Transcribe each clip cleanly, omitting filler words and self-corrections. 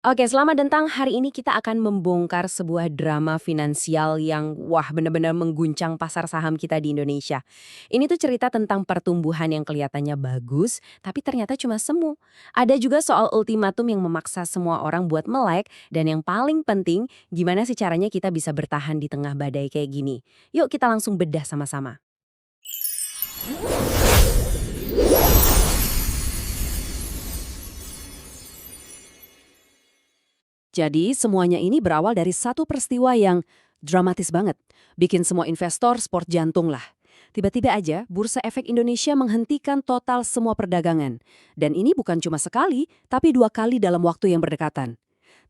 Oke, selamat datang. Hari ini kita akan membongkar sebuah drama finansial yang benar-benar mengguncang pasar saham kita di Indonesia. Ini tuh cerita tentang pertumbuhan yang kelihatannya bagus, tapi ternyata cuma semu. Ada juga soal ultimatum yang memaksa semua orang buat melek, dan yang paling penting, gimana sih caranya kita bisa bertahan di tengah badai kayak gini. Yuk kita langsung bedah sama-sama. Jadi semuanya ini berawal dari satu peristiwa yang dramatis banget. Bikin semua investor sport jantung lah. Tiba-tiba aja Bursa Efek Indonesia menghentikan total semua perdagangan. Dan ini bukan cuma sekali, tapi 2 kali dalam waktu yang berdekatan.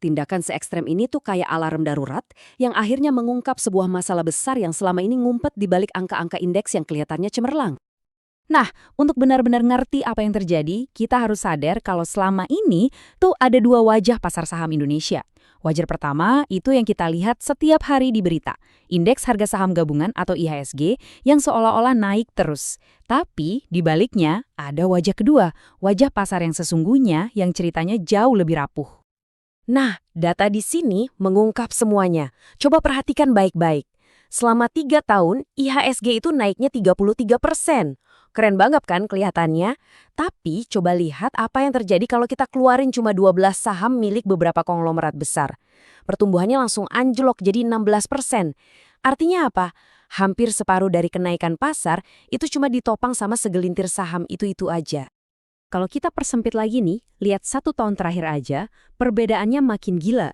Tindakan se ekstrem ini tuh kayak alarm darurat yang akhirnya mengungkap sebuah masalah besar yang selama ini ngumpet di balik angka-angka indeks yang kelihatannya cemerlang. Nah, untuk benar-benar ngerti apa yang terjadi, kita harus sadar kalau selama ini tuh ada dua wajah pasar saham Indonesia. Wajar pertama itu yang kita lihat setiap hari di berita, indeks harga saham gabungan atau IHSG yang seolah-olah naik terus. Tapi di baliknya ada wajah kedua, wajah pasar yang sesungguhnya yang ceritanya jauh lebih rapuh. Nah, data di sini mengungkap semuanya. Coba perhatikan baik-baik. Selama 3 tahun, IHSG itu naiknya 33%. Keren banget kan kelihatannya? Tapi coba lihat apa yang terjadi kalau kita keluarin cuma 12 saham milik beberapa konglomerat besar. Pertumbuhannya langsung anjlok jadi 16%. Artinya apa? Hampir separuh dari kenaikan pasar itu cuma ditopang sama segelintir saham itu-itu aja. Kalau kita persempit lagi nih, lihat 1 tahun terakhir aja, perbedaannya makin gila.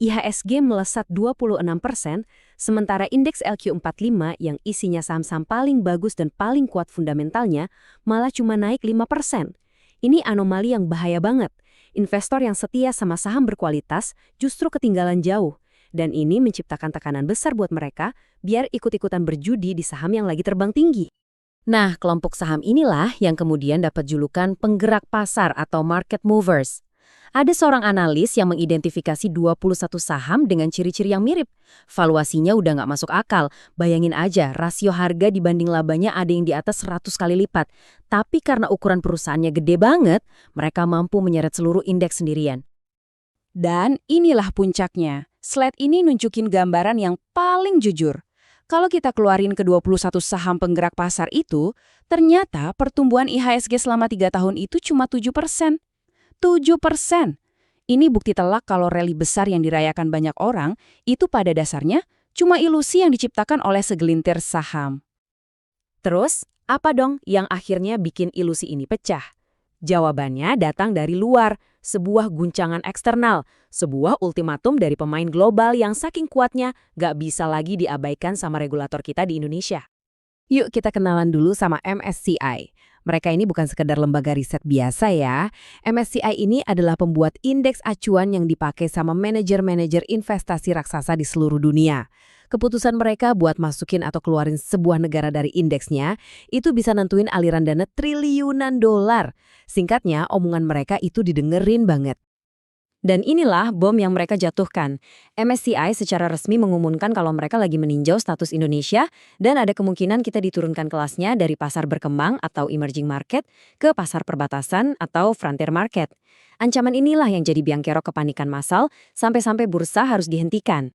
IHSG melesat 26%, sementara indeks LQ45 yang isinya saham-saham paling bagus dan paling kuat fundamentalnya malah cuma naik 5%. Ini anomali yang bahaya banget. Investor yang setia sama saham berkualitas justru ketinggalan jauh. Dan ini menciptakan tekanan besar buat mereka biar ikut-ikutan berjudi di saham yang lagi terbang tinggi. Nah, kelompok saham inilah yang kemudian dapat julukan penggerak pasar atau market movers. Ada seorang analis yang mengidentifikasi 21 saham dengan ciri-ciri yang mirip. Valuasinya udah nggak masuk akal. Bayangin aja, rasio harga dibanding labanya ada yang di atas 100 kali lipat. Tapi karena ukuran perusahaannya gede banget, mereka mampu menyeret seluruh indeks sendirian. Dan inilah puncaknya. Slide ini nunjukin gambaran yang paling jujur. Kalau kita keluarin ke 21 saham penggerak pasar itu, ternyata pertumbuhan IHSG selama 3 tahun itu cuma 7%. 7%. Ini bukti telak kalau rally besar yang dirayakan banyak orang itu pada dasarnya cuma ilusi yang diciptakan oleh segelintir saham. Terus, apa dong yang akhirnya bikin ilusi ini pecah? Jawabannya datang dari luar, sebuah guncangan eksternal, sebuah ultimatum dari pemain global yang saking kuatnya gak bisa lagi diabaikan sama regulator kita di Indonesia. Yuk kita kenalan dulu sama MSCI. Mereka ini bukan sekedar lembaga riset biasa ya. MSCI ini adalah pembuat indeks acuan yang dipakai sama manajer-manajer investasi raksasa di seluruh dunia. Keputusan mereka buat masukin atau keluarin sebuah negara dari indeksnya, itu bisa nentuin aliran dana triliunan dolar. Singkatnya, omongan mereka itu didengerin banget. Dan inilah bom yang mereka jatuhkan. MSCI secara resmi mengumumkan kalau mereka lagi meninjau status Indonesia dan ada kemungkinan kita diturunkan kelasnya dari pasar berkembang atau emerging market ke pasar perbatasan atau frontier market. Ancaman inilah yang jadi biang kerok kepanikan massal sampai-sampai bursa harus dihentikan.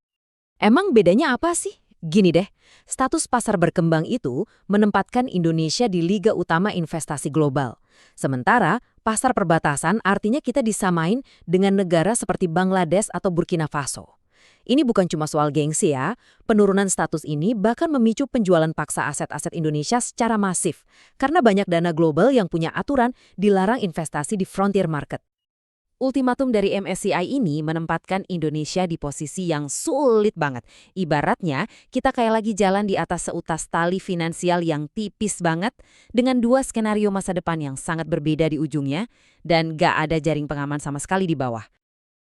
Emang bedanya apa sih? Gini deh, status pasar berkembang itu menempatkan Indonesia di liga utama investasi global. Sementara, pasar perbatasan artinya kita disamain dengan negara seperti Bangladesh atau Burkina Faso. Ini bukan cuma soal gengsi ya, penurunan status ini bahkan memicu penjualan paksa aset-aset Indonesia secara masif, karena banyak dana global yang punya aturan dilarang investasi di frontier market. Ultimatum dari MSCI ini menempatkan Indonesia di posisi yang sulit banget. Ibaratnya, kita kayak lagi jalan di atas seutas tali finansial yang tipis banget dengan 2 skenario masa depan yang sangat berbeda di ujungnya dan gak ada jaring pengaman sama sekali di bawah.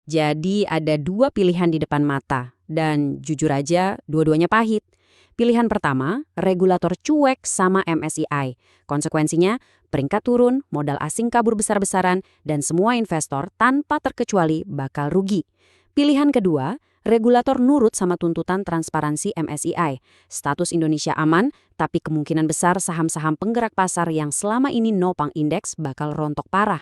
Jadi ada 2 pilihan di depan mata dan jujur aja dua-duanya pahit. Pilihan pertama, regulator cuek sama MSCI. Konsekuensinya, peringkat turun, modal asing kabur besar-besaran, dan semua investor tanpa terkecuali bakal rugi. Pilihan kedua, regulator nurut sama tuntutan transparansi MSCI. Status Indonesia aman, tapi kemungkinan besar saham-saham penggerak pasar yang selama ini nopang indeks bakal rontok parah.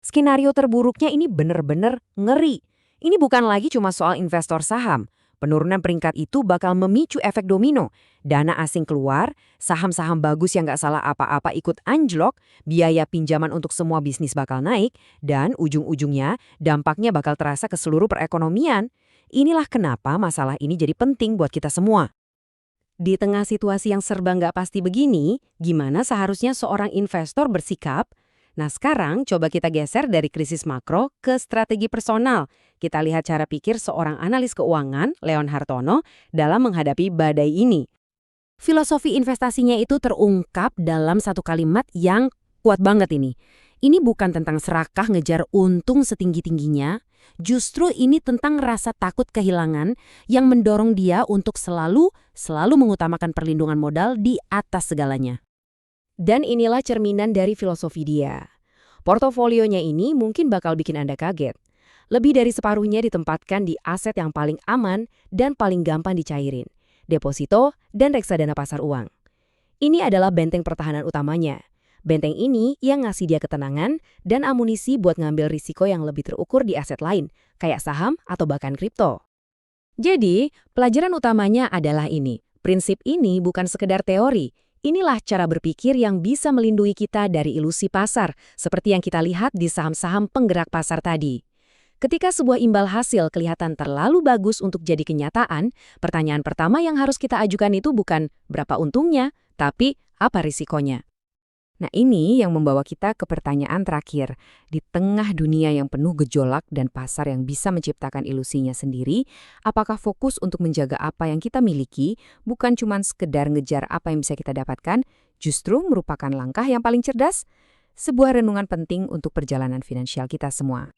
Skenario terburuknya ini bener-bener ngeri. Ini bukan lagi cuma soal investor saham. Penurunan peringkat itu bakal memicu efek domino. Dana asing keluar, saham-saham bagus yang nggak salah apa-apa ikut anjlok, biaya pinjaman untuk semua bisnis bakal naik, dan ujung-ujungnya dampaknya bakal terasa ke seluruh perekonomian. Inilah kenapa masalah ini jadi penting buat kita semua. Di tengah situasi yang serba nggak pasti begini, gimana seharusnya seorang investor bersikap? Nah sekarang coba kita geser dari krisis makro ke strategi personal. Kita lihat cara pikir seorang analis keuangan, Leon Hartono, dalam menghadapi badai ini. Filosofi investasinya itu terungkap dalam satu kalimat yang kuat banget ini. Ini bukan tentang serakah ngejar untung setinggi-tingginya, justru ini tentang rasa takut kehilangan yang mendorong dia untuk selalu mengutamakan perlindungan modal di atas segalanya. Dan inilah cerminan dari filosofi dia. Portofolionya ini mungkin bakal bikin Anda kaget. Lebih dari separuhnya ditempatkan di aset yang paling aman dan paling gampang dicairin, deposito dan reksadana pasar uang. Ini adalah benteng pertahanan utamanya. Benteng ini yang ngasih dia ketenangan dan amunisi buat ngambil risiko yang lebih terukur di aset lain, kayak saham atau bahkan kripto. Jadi, pelajaran utamanya adalah ini. Prinsip ini bukan sekedar teori. Inilah cara berpikir yang bisa melindungi kita dari ilusi pasar, seperti yang kita lihat di saham-saham penggerak pasar tadi. Ketika sebuah imbal hasil kelihatan terlalu bagus untuk jadi kenyataan, pertanyaan pertama yang harus kita ajukan itu bukan berapa untungnya, tapi apa risikonya. Nah ini yang membawa kita ke pertanyaan terakhir. Di tengah dunia yang penuh gejolak dan pasar yang bisa menciptakan ilusinya sendiri, apakah fokus untuk menjaga apa yang kita miliki bukan cuma sekedar ngejar apa yang bisa kita dapatkan, justru merupakan langkah yang paling cerdas? Sebuah renungan penting untuk perjalanan finansial kita semua.